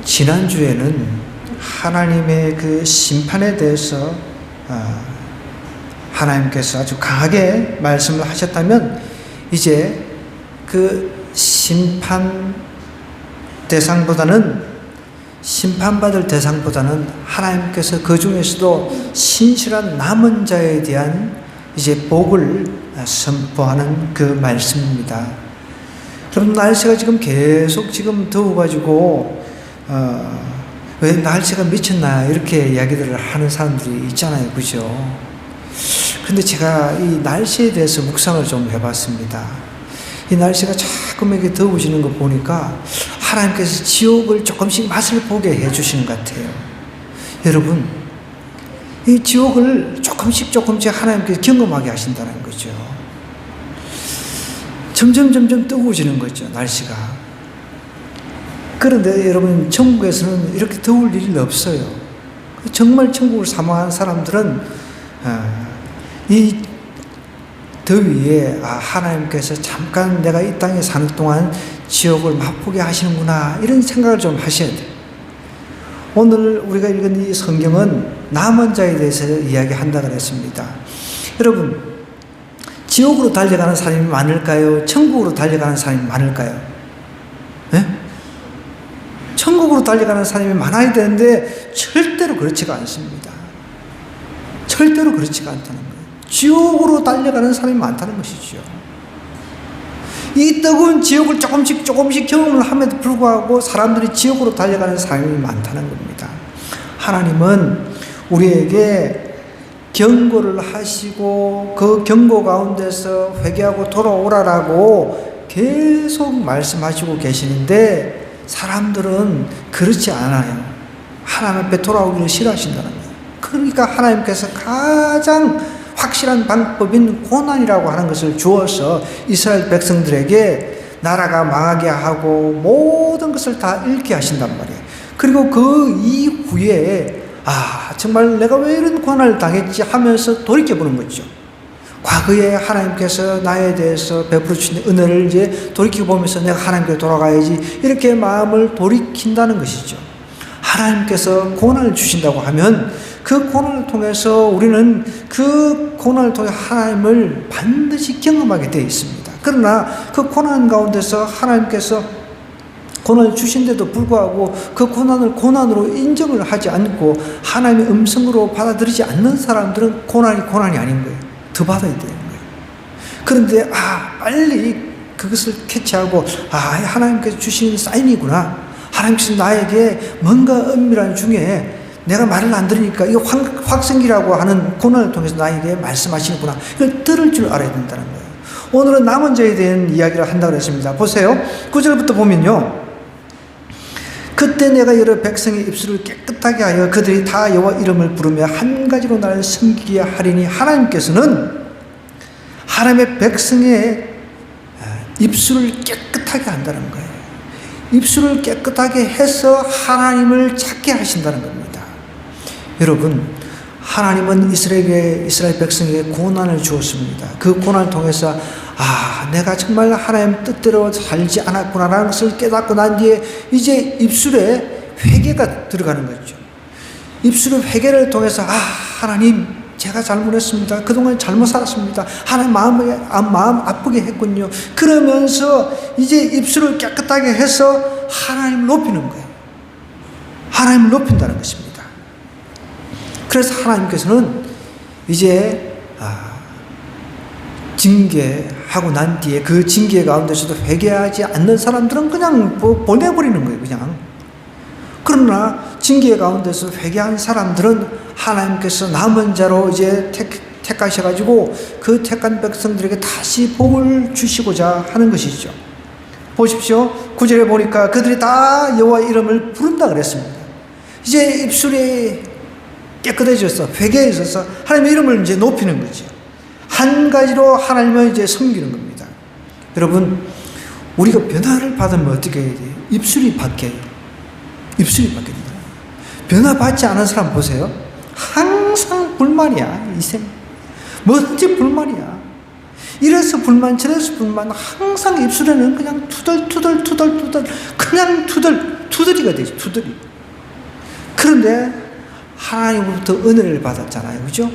지난주에는 하나님의 그 심판에 대해서 하나님께서 아주 강하게 말씀을 하셨다면, 이제 그 심판받을 대상보다는 하나님께서 그 중에서도 신실한 남은 자에 대한 이제 복을 선포하는 그 말씀입니다. 그럼 날씨가 지금 계속 더워가지고 왜 날씨가 미쳤나 이렇게 이야기들을 하는 사람들이 있잖아요, 그죠? 근데 제가 이 날씨에 대해서 묵상을 좀 해봤습니다. 이 날씨가 자꾸 이렇게 더워지는 거 보니까 하나님께서 지옥을 조금씩 맛을 보게 해주시는 것 같아요. 여러분, 이 지옥을 조금씩 하나님께서 경험하게 하신다는 거죠. 점점 뜨거워지는 거죠, 날씨가. 그런데 여러분, 천국에서는 이렇게 더울 일이 없어요. 정말 천국을 사모하는 사람들은 이 더위에 하나님께서 잠깐 내가 이 땅에 사는 동안 지옥을 맛보게 하시는구나, 이런 생각을 좀 하셔야 돼요. 오늘 우리가 읽은 이 성경은 남은 자에 대해서 이야기한다 그랬습니다. 여러분, 지옥으로 달려가는 사람이 많을까요? 천국으로 달려가는 사람이 많을까요? 네? 천국으로 달려가는 사람이 많아야 되는데 절대로 그렇지가 않습니다. 절대로 그렇지가 않다는 거예요. 지옥으로 달려가는 사람이 많다는 것이죠. 이 뜨거운 지옥을 조금씩 경험을 함에도 불구하고 사람들이 지옥으로 달려가는 사람이 많다는 겁니다. 하나님은 우리에게 경고를 하시고 그 경고 가운데서 회개하고 돌아오라라고 계속 말씀하시고 계시는데, 사람들은 그렇지 않아요. 하나님 앞에 돌아오기를 싫어하신다는 거예요. 그러니까 하나님께서 가장 확실한 방법인 고난이라고 하는 것을 주어서 이스라엘 백성들에게 나라가 망하게 하고 모든 것을 다 잃게 하신단 말이에요. 그리고 그 이후에 정말 내가 왜 이런 고난을 당했지 하면서 돌이켜보는 거죠. 과거에 하나님께서 나에 대해서 베풀어 주신 은혜를 이제 돌이켜보면서 내가 하나님께 돌아가야지, 이렇게 마음을 돌이킨다는 것이죠. 하나님께서 고난을 주신다고 하면 그 고난을 통해서 우리는 그 고난을 통해 하나님을 반드시 경험하게 되어 있습니다. 그러나 그 고난 가운데서 하나님께서 고난을 주신데도 불구하고 그 고난을 고난으로 인정을 하지 않고 하나님의 음성으로 받아들이지 않는 사람들은 고난이 아닌 거예요. 더 받아야 되는 거예요. 그런데 빨리 그것을 캐치하고 하나님께서 주신 사인이구나, 하나님께서 나에게 뭔가 은밀한 중에 내가 말을 안 들으니까 이거 확성기라고 하는 고난을 통해서 나에게 말씀하시는구나, 이걸 들을 줄 알아야 된다는 거예요. 오늘은 남은 자에 대한 이야기를 한다고 했습니다. 보세요. 9절부터 보면요, 그때 내가 여러 백성의 입술을 깨끗하게 하여 그들이 다 여호와 이름을 부르며 한 가지로 나를 섬기게 하리니, 하나님께서는 하나님의 백성의 입술을 깨끗하게 한다는 거예요. 입술을 깨끗하게 해서 하나님을 찾게 하신다는 겁니다. 여러분, 하나님은 이스라엘 백성에게 고난을 주었습니다. 그 고난을 통해서 내가 정말 하나님 뜻대로 살지 않았구나라는 것을 깨닫고 난 뒤에 이제 입술에 회개가 들어가는 거죠. 입술의 회개를 통해서 하나님, 제가 잘못했습니다. 그동안 잘못 살았습니다. 하나님 마음 아프게 했군요. 그러면서 이제 입술을 깨끗하게 해서 하나님을 높이는 거예요. 하나님을 높인다는 것입니다. 그래서 하나님께서는 이제 징계하고 난 뒤에 그 징계 가운데서도 회개하지 않는 사람들은 그냥 보내버리는 거예요, 그냥. 그러나 징계 가운데서 회개한 사람들은 하나님께서 남은 자로 이제 택하셔가지고 그 택한 백성들에게 다시 복을 주시고자 하는 것이죠. 보십시오. 9절에 보니까 그들이 다 여호와 이름을 부른다 그랬습니다. 이제 입술이 깨끗해져서 회개해져서 하나님의 이름을 이제 높이는 거죠. 한 가지로 하나님을 이제 섬기는 겁니다. 여러분, 우리가 변화를 받으면 어떻게 해야 돼요? 입술이 바뀌어요. 입술이 바뀌어요. 변화받지 않은 사람 보세요. 항상 불만이야, 이생. 뭐든지 불만이야. 이래서 불만, 저래서 불만. 항상 입술에는 그냥 투덜 그냥 투덜. 투덜이가 되죠. 투덜이. 그런데 하나님으로부터 은혜를 받았잖아요. 그죠?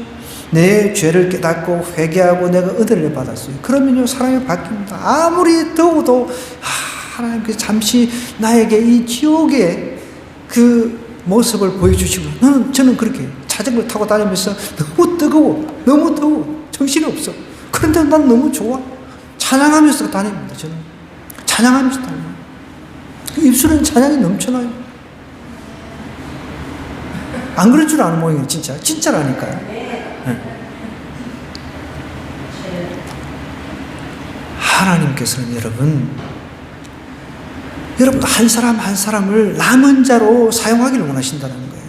내 죄를 깨닫고 회개하고 내가 은혜를 받았어요. 그러면요, 사람이 바뀝니다. 아무리 더워도 하나님께서 잠시 나에게 이 지옥의 그 모습을 보여주시고, 저는 그렇게 자전거 타고 다니면서 너무 뜨거워, 너무 더워, 정신이 없어. 그런데 난 너무 좋아. 찬양하면서 다닙니다. 저는 찬양하면서 다녀요. 입술은 찬양이 넘쳐나요. 안 그럴 줄 아는 모양이에요. 진짜라니까요. 네. 하나님께서는 여러분 한 사람 한 사람을 남은 자로 사용하기를 원하신다는 거예요.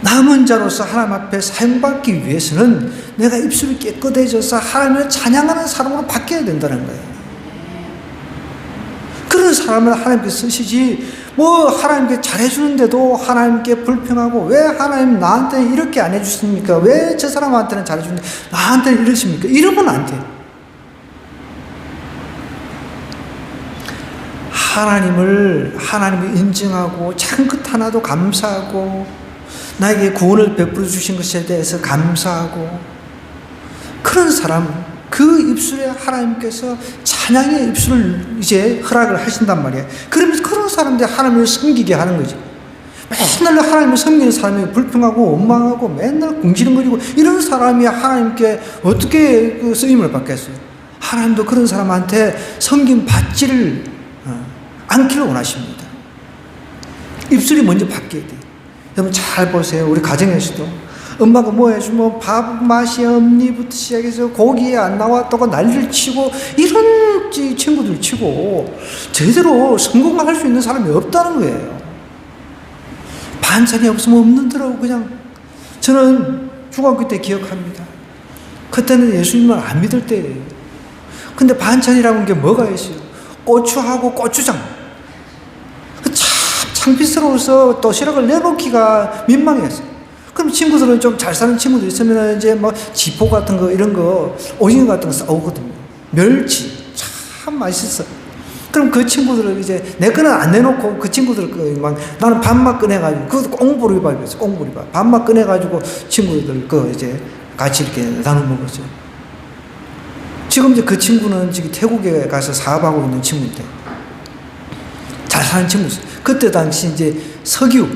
남은 자로서 하나님 앞에 사용받기 위해서는 내가 입술이 깨끗해져서 하나님을 찬양하는 사람으로 바뀌어야 된다는 거예요. 그런 사람을 하나님께 쓰시지, 하나님께 잘해주는데도 하나님께 불평하고, 왜 하나님 나한테 이렇게 안 해주십니까? 왜 저 사람한테는 잘해주는데 나한테는 이러십니까? 이러면 안 돼요. 하나님을 인정하고, 작은 것 하나도 감사하고, 나에게 구원을 베풀어 주신 것에 대해서 감사하고, 그런 사람, 그 입술에 하나님께서 찬양의 입술을 이제 허락을 하신단 말이에요. 그러면서 그런 사람들 하나님을 섬기게 하는 거죠. 맨날 하나님을 섬기는 사람이 불평하고 원망하고 맨날 궁시렁거리고 이런 사람이 하나님께 어떻게 그 쓰임을 받겠어요? 하나님도 그런 사람한테 섬김 받지를 않기를 원하십니다. 입술이 먼저 바뀌어야 돼요. 여러분 잘 보세요. 우리 가정에서도 엄마가 뭐 해주면 밥 맛이 없니부터 시작해서 고기에 안 나왔다고 난리를 치고, 이런 친구들 치고 제대로 성공할 수 있는 사람이 없다는 거예요. 반찬이 없으면 없는더라고. 그냥 저는 중학교 때 기억합니다. 그때는 예수님을 안 믿을 때예요. 근데 반찬이라는 게 뭐가 있어요? 고추하고 고추장. 참 창피스러워서 도시락을 내놓기가 민망했어요. 그럼 친구들은 좀 잘 사는 친구들 있으면 이제 지포 같은 거, 이런 거, 오징어 같은 거 싸오거든요. 멸치. 참 맛있어. 그럼 그 친구들은 이제 내 거는 안 내놓고 그 친구들 나는 밥만 꺼내가지고, 그것도 꽁보리밥이었어. 꽁보리밥. 밥만 꺼내가지고 친구들 이제 같이 이렇게 나눠 먹었어요. 지금 이제 그 친구는 지금 태국에 가서 사업하고 있는 친구인데, 잘 사는 친구였어요. 그때 당시 이제 석유.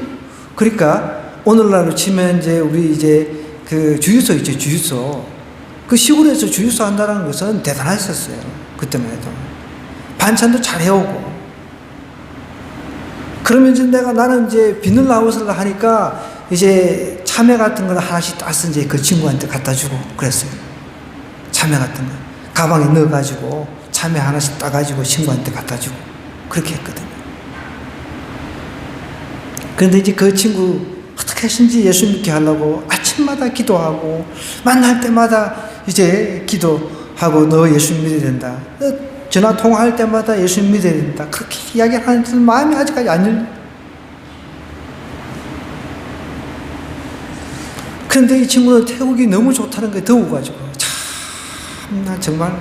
그러니까 오늘날로 치면 이제 우리 이제 그 주유소 있죠, 주유소. 그 시골에서 주유소 한다는 것은 대단했었어요. 그때만 해도. 반찬도 잘 해오고. 그러면 이제 나는 이제 비닐하우스를 하니까 이제 참외 같은 거는 하나씩 따서 이제 그 친구한테 갖다 주고 그랬어요. 참외 같은 거. 가방에 넣어가지고 참외 하나씩 따가지고 친구한테 갖다 주고. 그렇게 했거든요. 그런데 이제 그 친구 어떻게 하신지 예수 믿게 하려고 아침마다 기도하고, 만날 때마다 이제 기도하고, 너 예수 믿어야 된다. 전화 통화할 때마다 예수 믿어야 된다. 그렇게 이야기하는 마음이 아직까지 안 열려. 그런데 이 친구는 태국이 너무 좋다는 거에 더워가지고, 참, 정말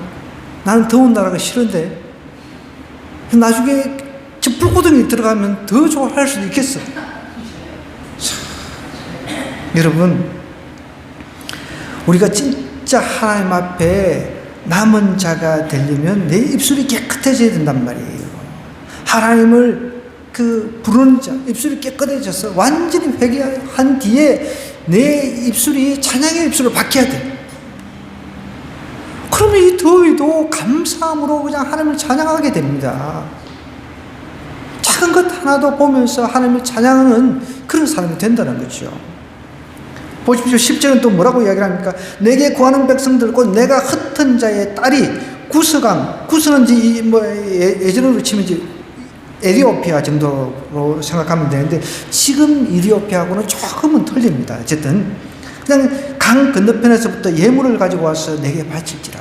나는 더운 나라가 싫은데 나중에 저 불구덩이 들어가면 더 좋아할 수도 있겠어. 여러분, 우리가 진짜 하나님 앞에 남은 자가 되려면 내 입술이 깨끗해져야 된단 말이에요. 하나님을 부르는 자, 입술이 깨끗해져서 완전히 회개한 뒤에 내 입술이 찬양의 입술로 바뀌어야 돼. 그러면 이 더위도 감사함으로 그냥 하나님을 찬양하게 됩니다. 작은 것 하나도 보면서 하나님을 찬양하는 그런 사람이 된다는 거죠. 보십시오. 10절은 또 뭐라고 이야기를 합니까? 내게 구하는 백성들과 내가 흩은 자의 딸이 구스강, 구스는 예전으로 치면 이제 에티오피아 정도로 생각하면 되는데, 지금 이리오피아하고는 조금은 틀립니다. 어쨌든 그냥 강 건너편에서부터 예물을 가지고 와서 내게 바칠지라.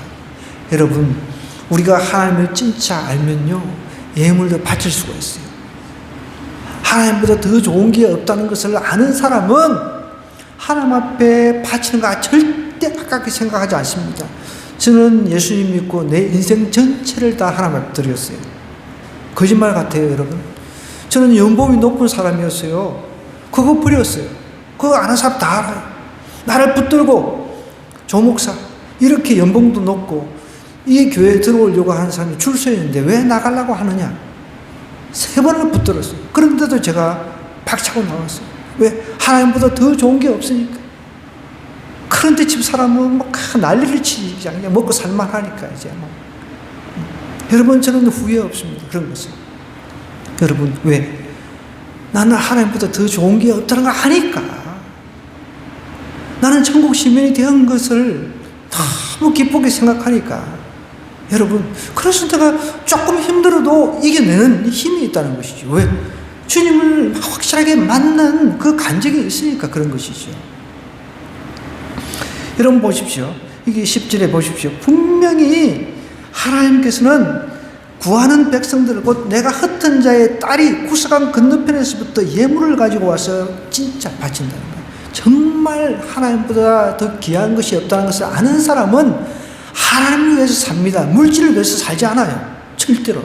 여러분, 우리가 하나님을 진짜 알면요, 예물도 바칠 수가 있어요. 하나님보다 더 좋은 게 없다는 것을 아는 사람은 하나님 앞에 바치는 거 절대 아깝게 생각하지 않습니다. 저는 예수님 믿고 내 인생 전체를 다 하나님 앞에 드렸어요. 거짓말 같아요, 여러분. 저는 연봉이 높은 사람이었어요. 그거 버렸어요. 그거 아는 사람 다 알아요. 나를 붙들고 조목사 이렇게 연봉도 높고 이 교회에 들어오려고 하는 사람이 줄 서 있는데 왜 나가려고 하느냐. 3번을 붙들었어요. 그런데도 제가 박차고 나왔어요. 왜? 하나님보다 더 좋은 게 없으니까. 그런데 집 사람은 막 난리를 치지. 그냥 먹고 살만하니까 이제 뭐. 여러분, 저는 후회 없습니다. 그런 것은. 여러분, 왜? 나는 하나님보다 더 좋은 게 없다는 걸 아니까. 나는 천국 시민이 된 것을 너무 기쁘게 생각하니까. 여러분, 그래서 내가 조금 힘들어도 이겨내는 힘이 있다는 것이죠. 왜? 주님을 확실하게 만난 그 간증이 있으니까 그런 것이죠. 여러분 보십시오. 이게 10절에 보십시오. 분명히 하나님께서는 구하는 백성들, 곧 내가 흩은 자의 딸이 구석강 건너편에서부터 예물을 가지고 와서 진짜 바친다는 거예요. 정말 하나님보다 더 귀한 것이 없다는 것을 아는 사람은 하나님을 위해서 삽니다. 물질을 위해서 살지 않아요. 절대로.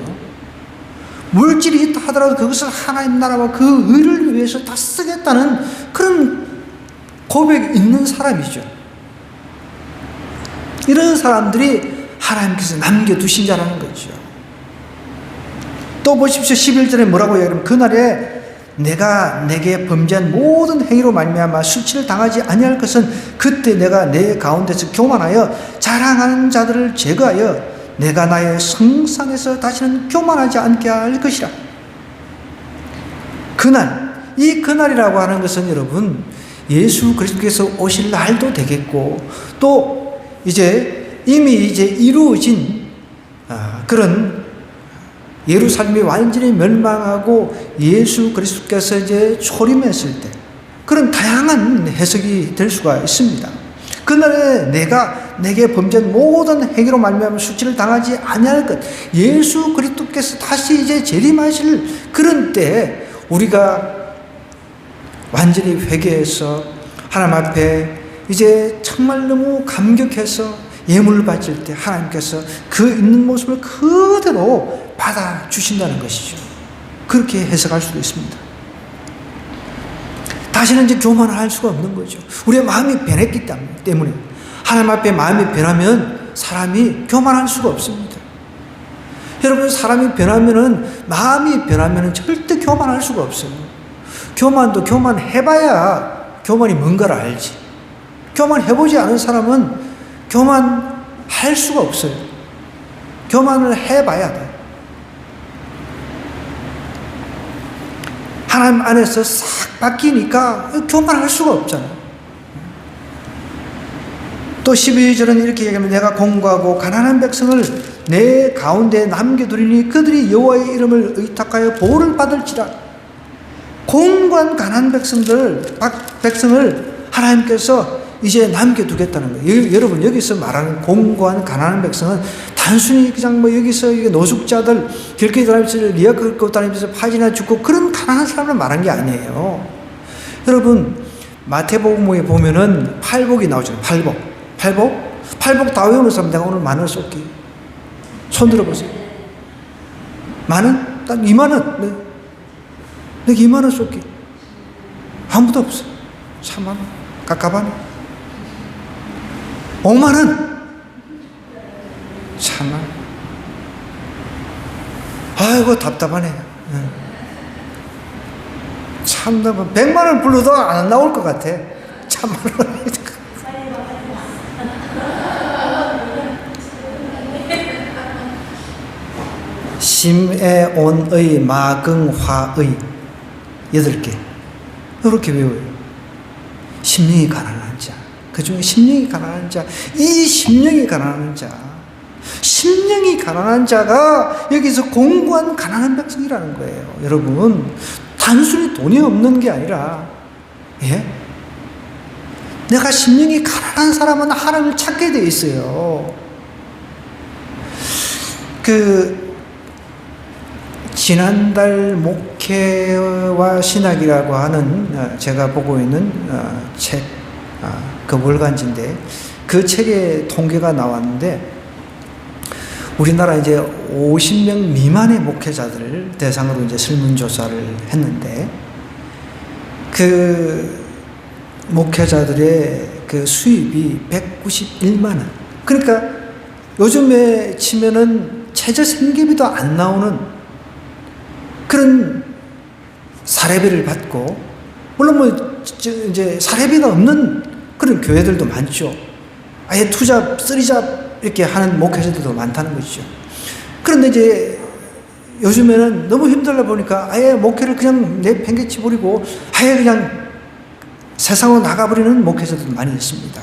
물질이 있다 하더라도 그것을 하나님 나라와 그 의를 위해서 다 쓰겠다는 그런 고백이 있는 사람이죠. 이런 사람들이 하나님께서 남겨두신 자라는 거죠. 또 보십시오. 11절에 뭐라고 얘기하면 그날에 내가 내게 범죄한 모든 행위로 말미암아 수치를 당하지 아니할 것은 그때 내가 내 가운데서 교만하여 자랑하는 자들을 제거하여 내가 나의 성산에서 다시는 교만하지 않게 할 것이라. 그날, 이 그날이라고 하는 것은 여러분 예수 그리스도께서 오실 날도 되겠고 또 이제 이미 이루어진 그런 예루살렘이 완전히 멸망하고 예수 그리스도께서 이제 초림했을 때 그런 다양한 해석이 될 수가 있습니다. 그날에 내가 내게 범죄한 모든 행위로 말미암아 수치를 당하지 아니할 것, 예수 그리스도께서 다시 이제 재림하실 그런 때 우리가 완전히 회개해서 하나님 앞에 이제 정말 너무 감격해서 예물을 바칠 때 하나님께서 그 있는 모습을 그대로 받아주신다는 것이죠. 그렇게 해석할 수도 있습니다. 다시는 이제 교만을 할 수가 없는 거죠. 우리의 마음이 변했기 때문에 하나님 앞에 마음이 변하면 사람이 교만할 수가 없습니다. 여러분, 사람이 변하면은 마음이 변하면은 절대 교만할 수가 없어요. 교만도 교만해봐야 교만이 뭔가를 알지. 교만해보지 않은 사람은 교만할 수가 없어요. 교만을 해봐야 돼. 하나님 안에서 싹 바뀌니까 교만할 수가 없잖아요. 또 12절은 이렇게 얘기하면 내가 공고하고 가난한 백성을 내 가운데 남겨두리니 그들이 여호와의 이름을 의탁하여 보호를 받을지라. 공고한 가난한 백성을 하나님께서 이제 남겨두겠다는 거예요. 여러분, 여기서 말하는 공고한 가난한 백성은 단순히 그냥 뭐 여기서 노숙자들, 길거리 다니면서 리아 긁고 다니면서 파지나 죽고 그런 가난한 사람을 말한 게 아니에요. 여러분, 마태복음에 보면은 팔복이 나오잖아요. 팔복 다 외우는 사람 내가 오늘 10,000원 쏠게. 손 들어보세요. 10,000원? 딱 20,000원. 네. 내가 20,000원 쏠게. 아무도 없어. 30,000원. 깝깝하네. 50,000원. 참아. 아이고, 답답하네. 참, 100,000원 불러도 안 나올 것 같아. 참말로. 심에 온의 마긍화의 8개. 이렇게 외워요. 심령이 가난한 자. 그 중에 심령이 가난한 자. 이 심령이 가난한 자. 심령이 가난한 자가 여기서 공고한 가난한 백성이라는 거예요. 여러분, 단순히 돈이 없는 게 아니라, 예? 내가 심령이 가난한 사람은 하나님을 찾게 돼 있어요. 지난달 목회와 신학이라고 하는 제가 보고 있는 책, 그 월간지인데 그 책에 통계가 나왔는데 우리나라 이제 50명 미만의 목회자들을 대상으로 이제 설문조사를 했는데, 그 목회자들의 그 수입이 191만 원. 그러니까 요즘에 치면은 최저 생계비도 안 나오는 그런 사례비를 받고, 물론 뭐 이제 사례비가 없는 그런 교회들도 많죠. 아예 투잡, 쓰리잡 이렇게 하는 목회자들도 많다는 것이죠. 그런데 이제 요즘에는 너무 힘들다 보니까 아예 목회를 그냥 내팽개치 버리고 아예 그냥 세상으로 나가버리는 목회자들도 많이 있습니다.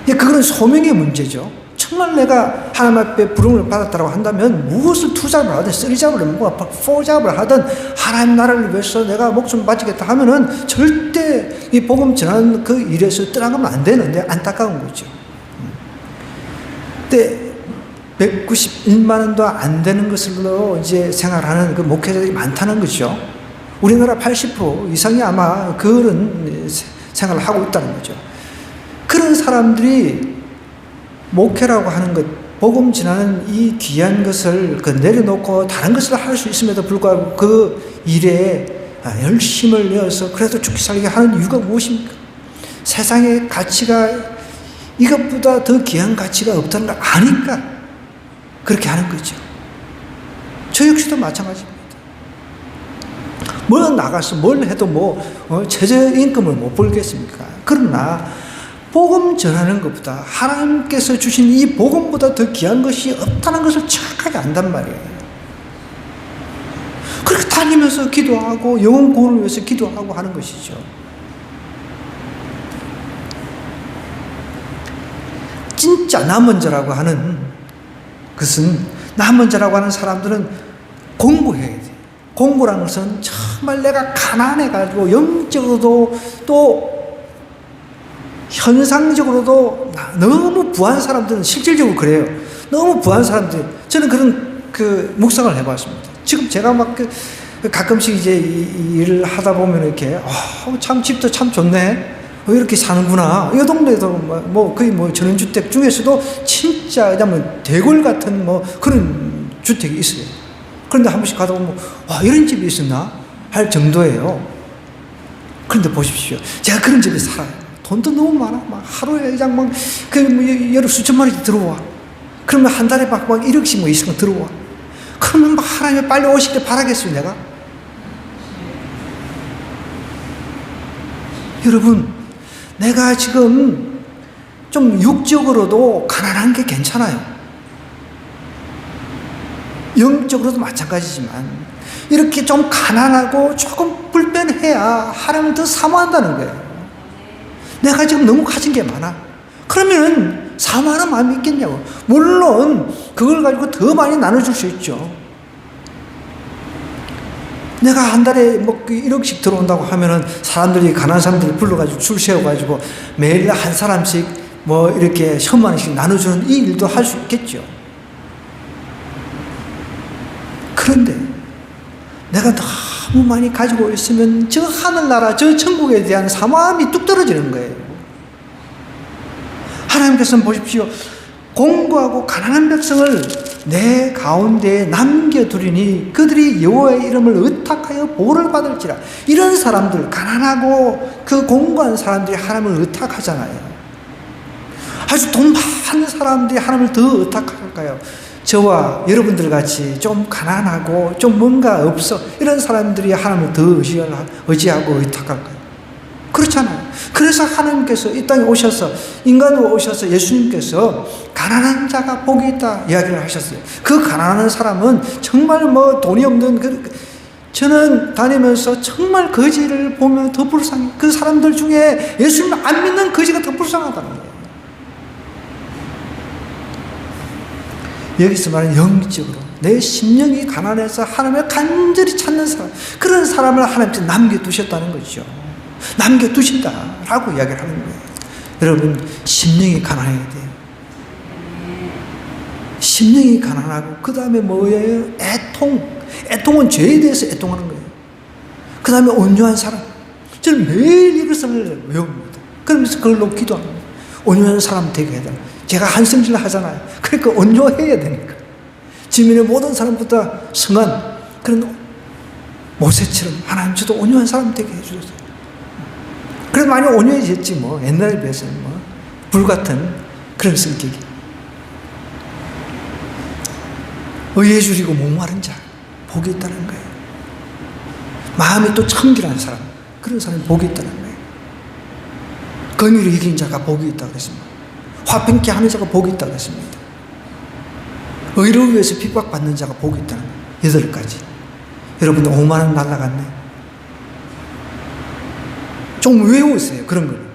그건 소명의 문제죠. 정말 내가 하나님 앞에 부름을 받았다고 한다면 무엇을 투잡을 하든 쓰리잡을 하든 포잡을 하든 하나님 나라를 위해서 내가 목숨 바치겠다 하면은 절대 이 복음 전하는 그 일에서 떠나가면 안 되는데 안타까운 거죠. 근데 191만 원도 안 되는 것으로 이제 생활하는 그 목회자들이 많다는 거죠. 우리나라 80% 이상이 아마 그런 생활을 하고 있다는 거죠. 그런 사람들이 목회라고 하는 것, 복음 전하는 이 귀한 것을 내려놓고 다른 것을 할 수 있음에도 불구하고 그 일에 열심을 내어서 그래도 죽기 살게 하는 이유가 무엇입니까? 세상의 가치가 이것보다 더 귀한 가치가 없다는 걸 아니까 그렇게 하는 거죠. 저 역시도 마찬가지입니다. 뭐 나가서 뭘 해도 최저임금을 못 벌겠습니까? 그러나 복음 전하는 것보다 하나님께서 주신 이 복음보다 더 귀한 것이 없다는 것을 정확하게 안단 말이에요. 그렇게 다니면서 기도하고 영혼 구원을 위해서 기도하고 하는 것이죠. 진짜 남은 자라고 하는 것은, 남은 자라고 하는 사람들은 공부해야 돼. 공부라는 것은 정말 내가 가난해가지고 영적으로도 또 현상적으로도 너무 부한 사람들은 실질적으로 그래요. 너무 부한 사람들. 저는 그런 묵상을 해봤습니다. 지금 제가 가끔씩 이제 일을 하다 보면 이렇게, 참 집도 참 좋네. 이렇게 사는구나. 이 동네에도 거의 전원주택 중에서도 진짜 그냥 대골 같은 그런 주택이 있어요. 그런데 한 번씩 가다 보면, 이런 집이 있었나? 할 정도예요. 그런데 보십시오. 제가 그런 집에 살아요. 돈도 너무 많아. 하루에 그냥 여러 수천만 원씩 들어와. 그러면 한 달에 막 1억씩 이상 들어와. 그러면 하나님이 빨리 오시길 바라겠어요, 내가? 여러분, 내가 지금 좀 육적으로도 가난한 게 괜찮아요. 영적으로도 마찬가지지만 이렇게 좀 가난하고 조금 불편해야 하나님을 더 사모한다는 거예요. 내가 지금 너무 가진 게 많아. 그러면 사모하는 마음이 있겠냐고. 물론 그걸 가지고 더 많이 나눠줄 수 있죠. 내가 한 달에 1억씩 들어온다고 하면은 사람들이, 가난한 사람들이 불러가지고 줄 세워가지고 매일 한 사람씩 이렇게 1000만 원씩 나눠주는 이 일도 할 수 있겠죠. 그런데 내가 너무 많이 가지고 있으면 저 하늘나라, 저 천국에 대한 사모함이 뚝 떨어지는 거예요. 하나님께서는 보십시오. 공고하고 가난한 백성을 내 가운데에 남겨두리니 그들이 여호와의 이름을 의탁하여 보를 받을지라. 이런 사람들, 가난하고 공고한 사람들이 하나님을 의탁하잖아요. 아주 돈 많은 사람들이 하나님을 더 의탁할까요? 저와 여러분들 같이 좀 가난하고 좀 뭔가 없어, 이런 사람들이 하나님을 더 의지하고 의탁할까요? 그렇잖아요. 그래서 하나님께서 이 땅에 오셔서, 인간으로 오셔서 예수님께서 가난한 자가 복이 있다 이야기를 하셨어요. 그 가난한 사람은 정말 돈이 없는, 저는 다니면서 정말 거지를 보면 더 불쌍해. 그 사람들 중에 예수님 안 믿는 거지가 더 불쌍하다는 거예요. 여기서 말하는 영적으로 내 심령이 가난해서 하나님을 간절히 찾는 사람, 그런 사람을 하나님께서 남겨두셨다는 거죠. 남겨두신다라고 이야기를 하는 거예요. 여러분, 심령이 가난해야 돼요. 심령이 가난하고, 그 다음에 뭐예요? 애통은 죄에 대해서 애통하는 거예요. 그 다음에 온유한 사람. 저는 매일 이것을 외웁니다. 그러면서 그걸로 기도합니다. 온유한 사람 되게 해달라. 제가 한성질 하잖아요. 그러니까 온유해야 되니까. 지민의 모든 사람보다 성한 그런 모세처럼 하나님 저도 온유한 사람 되게 해주셨어요. 그래도 많이 온유해졌지 뭐. 옛날에 비해서는 뭐. 불같은 그런 성격이. 의에 줄이고 목마른 자 복이 있다는 거예요. 마음이 또 청결한 사람, 그런 사람이 복이 있다는 거예요. 권위를 이긴 자가 복이 있다고 그랬습니다. 화평케 하는 자가 복이 있다고 그랬습니다. 의를 위해서 핍박받는 자가 복이 있다는 거예요. 8가지. 여러분들 5만 원 날라갔네. 좀 외우세요. 그런 걸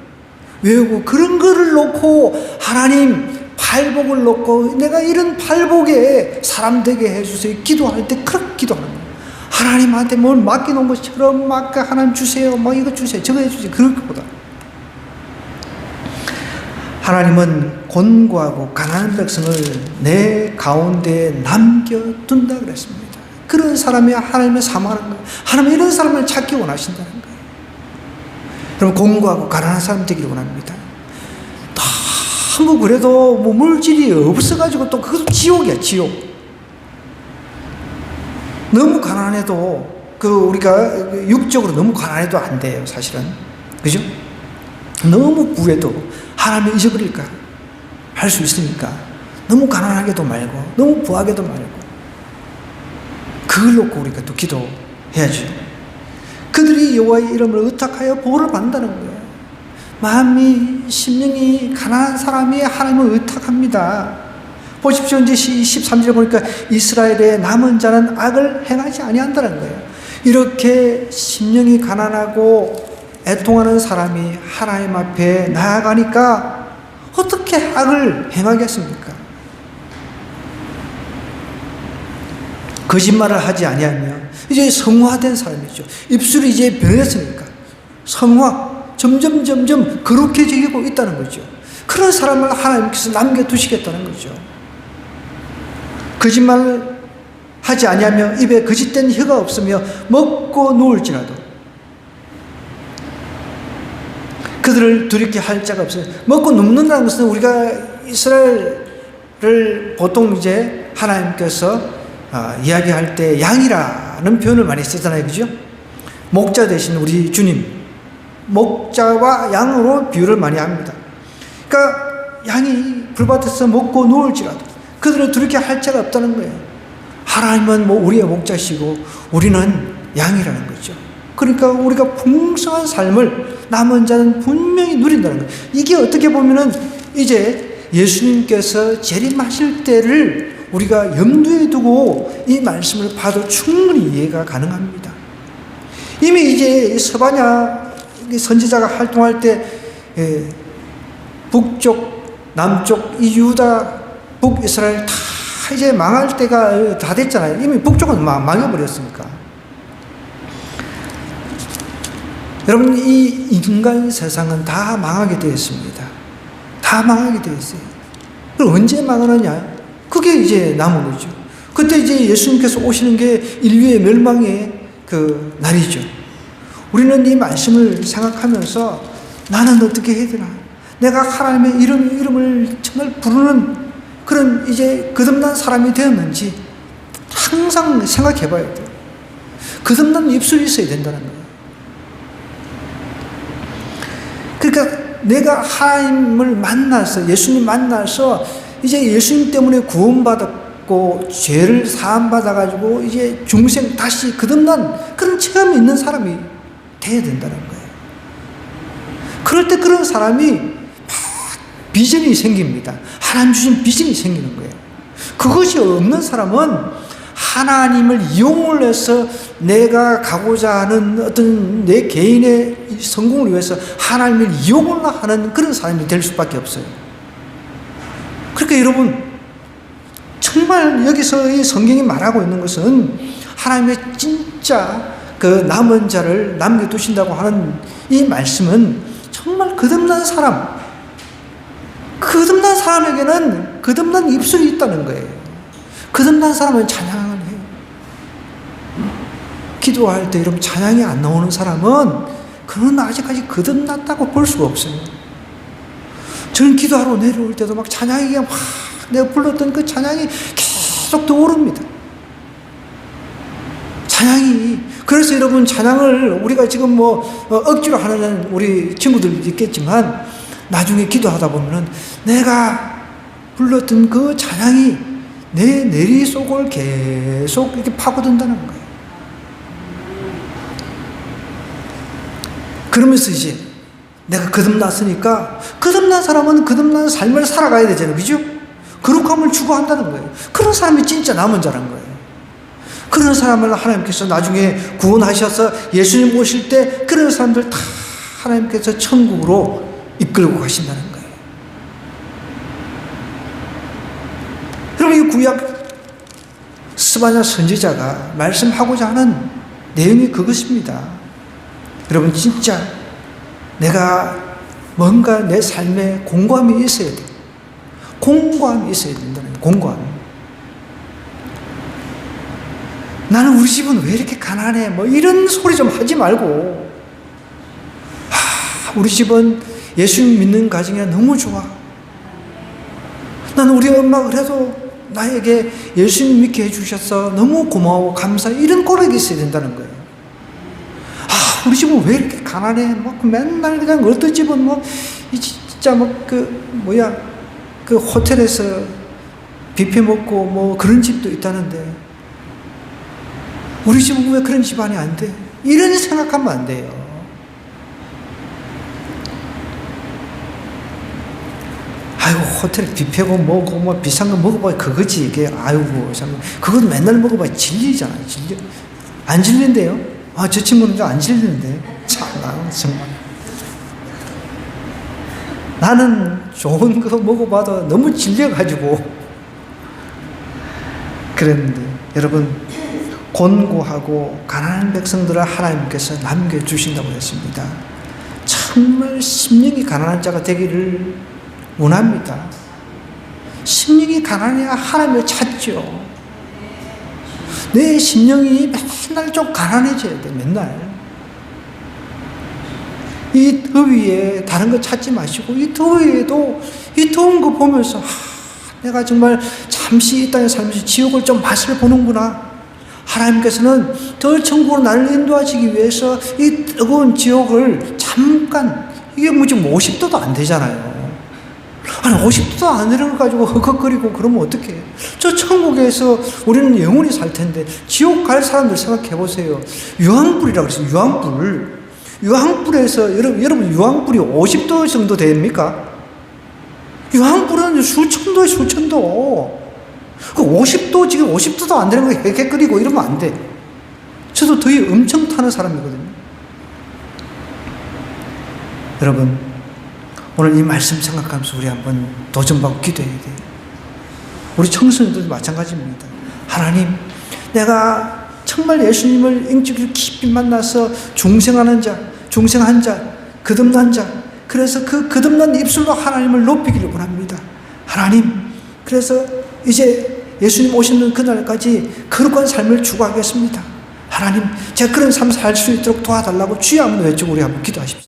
외우고 그런 거를 놓고 하나님 팔복을 놓고 내가 이런 팔복에 사람 되게 해주세요. 기도할 때 그렇게 기도하는 거예요. 하나님한테 뭘 맡겨놓은 것처럼 막 하나님 주세요. 뭐 이거 주세요. 저거 해주세요. 그럴 것보다 하나님은 곤고하고 가난한 백성을 내 가운데 남겨둔다 그랬습니다. 그런 사람이 하나님의 사모하는 거예요. 하나님 이런 사람을 찾기 원하신다는 거예요. 여러분 곤고하고 가난한 사람 되기를 원합니다. 너무 그래도 뭐 물질이 없어가지고 또 그것도 지옥이야 지옥. 너무 가난해도 우리가 육적으로 너무 가난해도 안 돼요 사실은. 그죠? 너무 부해도 하나님을 잊어버릴까 할 수 있으니까 너무 가난하게도 말고 너무 부하게도 말고 그걸 놓고 우리가 또 기도해야죠. 그들이 여호와의 이름을 의탁하여 보호를 받는다는 거예요. 마음이 심령이 가난한 사람이 하나님을 의탁합니다. 보십시오. 이제 13절에 보니까 이스라엘의 남은 자는 악을 행하지 아니한다는 거예요. 이렇게 심령이 가난하고 애통하는 사람이 하나님 앞에 나아가니까 어떻게 악을 행하겠습니까? 거짓말을 하지 아니하며 이제 성화된 사람이죠. 입술이 이제 변했으니까 성화 점점 거룩해지고 있다는 거죠. 그런 사람을 하나님께서 남겨두시겠다는 거죠. 거짓말을 하지 아니하며 입에 거짓된 혀가 없으며 먹고 누울지라도 그들을 두렵게 할 자가 없어요. 먹고 눕는다는 것은 우리가 이스라엘을 보통 이제 하나님께서 이야기할 때 양이라는 표현을 많이 쓰잖아요. 그죠? 목자 대신 우리 주님 목자와 양으로 비유를 많이 합니다. 그러니까 양이 불밭에서 먹고 누울지라도 그들을 두렵게 할 자가 없다는 거예요. 하나님은 뭐 우리의 목자시고 우리는 양이라는 거죠. 그러니까 우리가 풍성한 삶을 남은 자는 분명히 누린다는 거예요. 이게 어떻게 보면은 이제 예수님께서 재림하실 때를 우리가 염두에 두고 이 말씀을 봐도 충분히 이해가 가능합니다. 이미 이제 서바냐 선지자가 활동할 때 북쪽, 남쪽, 이 유다, 북이스라엘 다 이제 망할 때가 다 됐잖아요. 이미 북쪽은 망해버렸으니까. 여러분, 이 인간 세상은 다 망하게 되어 있습니다. 다 망하게 되어 있어요. 그럼 언제 망하느냐? 그게 이제 남은 거죠. 그때 이제 예수님께서 오시는 게 인류의 멸망의 그 날이죠. 우리는 이 말씀을 생각하면서 나는 어떻게 해야 되나? 내가 하나님의 이름을 정말 부르는 그런 이제 거듭난 사람이 되었는지 항상 생각해 봐야 돼요. 거듭난 입술이 있어야 된다는 거예요. 그러니까 내가 하나님을 만나서 예수님 만나서 이제 예수님 때문에 구원받았고 죄를 사함받아가지고 이제 중생 다시 거듭난 그런 체험이 있는 사람이 돼야 된다는 거예요. 그럴 때 그런 사람이 비전이 생깁니다. 하나님 주신 비전이 생기는 거예요. 그것이 없는 사람은 하나님을 이용을 해서 내가 가고자 하는 어떤 내 개인의 성공을 위해서 하나님을 이용을 하는 그런 사람이 될 수밖에 없어요. 그러니까 여러분, 정말 여기서 이 성경이 말하고 있는 것은 하나님의 진짜 그 남은 자를 남겨두신다고 하는 이 말씀은 정말 거듭난 사람에게는 거듭난 입술이 있다는 거예요. 거듭난 사람은 찬양을 해요. 기도할 때 여러분 찬양이 안 나오는 사람은 그는 아직까지 거듭났다고 볼 수가 없어요. 저는 기도하러 내려올 때도 막 찬양이 그냥 막 내가 불렀던 그 찬양이 계속 떠오릅니다. 찬양이. 그래서 여러분, 찬양을 우리가 지금 억지로 하는 우리 친구들 있겠지만 나중에 기도하다 보면은 내가 불렀던 그 찬양이 내 내리 속을 계속 이렇게 파고든다는 거예요. 그러면서 이제 내가 거듭났으니까 거듭난 사람은 거듭난 삶을 살아가야 되잖아요. 그죠? 거룩함을 추구한다는 거예요. 그런 사람이 진짜 남은 자란 거예요. 그런 사람을 하나님께서 나중에 구원하셔서 예수님 오실 때 그런 사람들 다 하나님께서 천국으로 이끌고 가신다는 거예요. 여러분, 이 구약 스바냐 선지자가 말씀하고자 하는 내용이 그것입니다. 여러분, 진짜 내가 뭔가 내 삶에 공고함이 있어야 돼. 공고함이 있어야 된다는 거예요. 공고함. 나는 우리 집은 왜 이렇게 가난해? 이런 소리 좀 하지 말고, 우리 집은 예수님 믿는 가정이 너무 좋아. 나는 우리 엄마가 그래도 나에게 예수님 믿게 해주셔서 너무 고마워, 감사해. 이런 고백이 있어야 된다는 거예요. 우리 집은 왜 이렇게 가난해? 맨날 그냥 어떤 집은 진짜 그 호텔에서 뷔페 먹고 그런 집도 있다는데 우리 집은 왜 그런 집안이 안 돼? 이런 생각하면 안 돼요. 아이고, 호텔 뷔페고 뭐고 비싼 거 먹어봐야 그거지 이게. 아이고, 참 그건 맨날 먹어봐야 질리잖아요. 질려. 안 질린대요? 저 친구는 좀 안 질리는데. 참, 나는 정말. 나는 좋은 거 먹어봐도 너무 질려가지고 그랬는데, 여러분, 곤고하고 가난한 백성들을 하나님께서 남겨주신다고 했습니다. 정말 심령이 가난한 자가 되기를 원합니다. 심령이 가난해야 하나님을 찾죠. 내 심령이 맨날 좀 가난해져야 돼. 맨날 이 더위에 다른 거 찾지 마시고, 이 더위에도 이 더운 거 보면서 내가 정말 잠시 이 땅에 살면서 지옥을 좀 맛을 보는구나. 하나님께서는 더 천국으로 나를 인도하시기 위해서 이 뜨거운 지옥을 잠깐, 이게 지금 50도도 안 되잖아요. 아니 50도도 안 되는 거 가지고 헉헉거리고 그러면 어떡해. 저 천국에서 우리는 영원히 살 텐데 지옥 갈 사람들 생각해 보세요. 유황불이라고 그랬어요. 유황불. 유황불에서 여러분 유황불이 50도 정도 됩니까? 유황불은 수천도에 수천도. 그 50도, 지금 50도도 안 되는 거 헥헥거리고 이러면 안 돼. 저도 더위 엄청 타는 사람이거든요. 여러분, 오늘 이 말씀 생각하면서 우리 한번 도전받고 기도해야 돼요. 우리 청소년들도 마찬가지입니다. 하나님, 내가 정말 예수님을 인격으로 깊이 만나서 중생한 자, 거듭난 자, 그래서 그 거듭난 입술로 하나님을 높이기를 원합니다. 하나님, 그래서 이제 예수님 오시는 그날까지 거룩한 삶을 추구하겠습니다. 하나님, 제가 그런 삶 살 수 있도록 도와달라고 주여 한번 외치고 우리 한번 기도하십시오.